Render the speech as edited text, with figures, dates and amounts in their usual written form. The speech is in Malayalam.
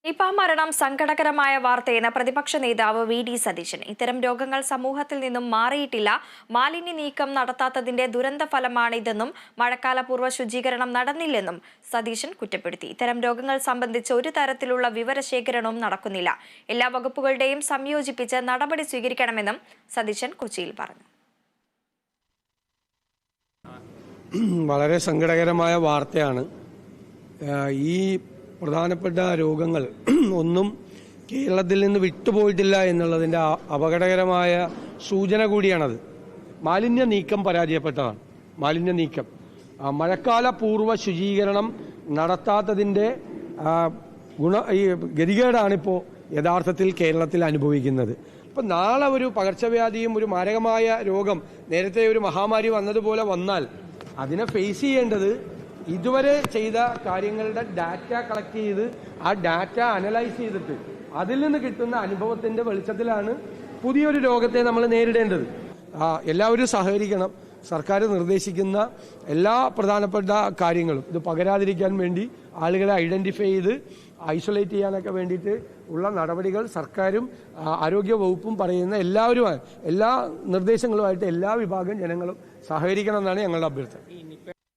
നിപ മരണം സങ്കടകരമായ വാർത്തയെന്ന് പ്രതിപക്ഷ നേതാവ് വി.ഡി. സതീശൻ. ഇത്തരം രോഗങ്ങൾ സമൂഹത്തിൽ നിന്നും മാറിയിട്ടില്ല. മാലിന്യ നീക്കം നടത്താത്തതിന്റെ ദുരന്ത ഫലമാണിതെന്നും മഴക്കാലപൂർവ്വ ശുചീകരണം നടന്നില്ലെന്നും സതീശൻ കുറ്റപ്പെടുത്തി. ഇത്തരം രോഗങ്ങൾ സംബന്ധിച്ച് ഒരു തരത്തിലുള്ള വിവരശേഖരണവും നടക്കുന്നില്ല. എല്ലാ വകുപ്പുകളുടെയും സംയോജിപ്പിച്ച് നടപടി സ്വീകരിക്കണമെന്നും സതീശൻ കൊച്ചിയിൽ പറഞ്ഞു. വളരെ സങ്കടകരമായ വാർത്തയാണ്. ഈ പ്രധാനപ്പെട്ട രോഗങ്ങൾ ഒന്നും കേരളത്തിൽ നിന്ന് വിട്ടുപോയിട്ടില്ല എന്നുള്ളതിൻ്റെ അപകടകരമായ സൂചന കൂടിയാണത്. മാലിന്യ നീക്കം പരാജയപ്പെട്ടതാണ്. മാലിന്യ നീക്കം മഴക്കാല പൂർവ്വ ശുചീകരണം നടത്താത്തതിൻ്റെ ഗതികേടാണിപ്പോൾ യഥാർത്ഥത്തിൽ കേരളത്തിൽ അനുഭവിക്കുന്നത്. ഇപ്പം നാളെ ഒരു പകർച്ചവ്യാധിയും ഒരു മാരകമായ രോഗം നേരത്തെ ഒരു മഹാമാരി വന്നതുപോലെ വന്നാൽ അതിനെ ഫേസ് ചെയ്യേണ്ടത് ഇതുവരെ ചെയ്ത കാര്യങ്ങളുടെ ഡാറ്റ കളക്ട് ചെയ്ത് ആ ഡാറ്റ അനലൈസ് ചെയ്തിട്ട് അതിൽ നിന്ന് കിട്ടുന്ന അനുഭവത്തിന്റെ വെളിച്ചത്തിലാണ് പുതിയൊരു രോഗത്തെ നമ്മൾ നേരിടേണ്ടത്. എല്ലാവരും സഹകരിക്കണം. സർക്കാർ നിർദ്ദേശിക്കുന്ന എല്ലാ പ്രധാനപ്പെട്ട കാര്യങ്ങളും ഇത് പകരാതിരിക്കാൻ വേണ്ടി ആളുകളെ ഐഡന്റിഫൈ ചെയ്ത് ഐസൊലേറ്റ് ചെയ്യാനൊക്കെ വേണ്ടിയിട്ട് ഉള്ള നടപടികൾ സർക്കാരും ആരോഗ്യ വകുപ്പും പറയുന്ന എല്ലാ നിർദ്ദേശങ്ങളുമായിട്ട് എല്ലാ വിഭാഗം ജനങ്ങളും സഹകരിക്കണം എന്നാണ് ഞങ്ങളുടെ അഭ്യർത്ഥന.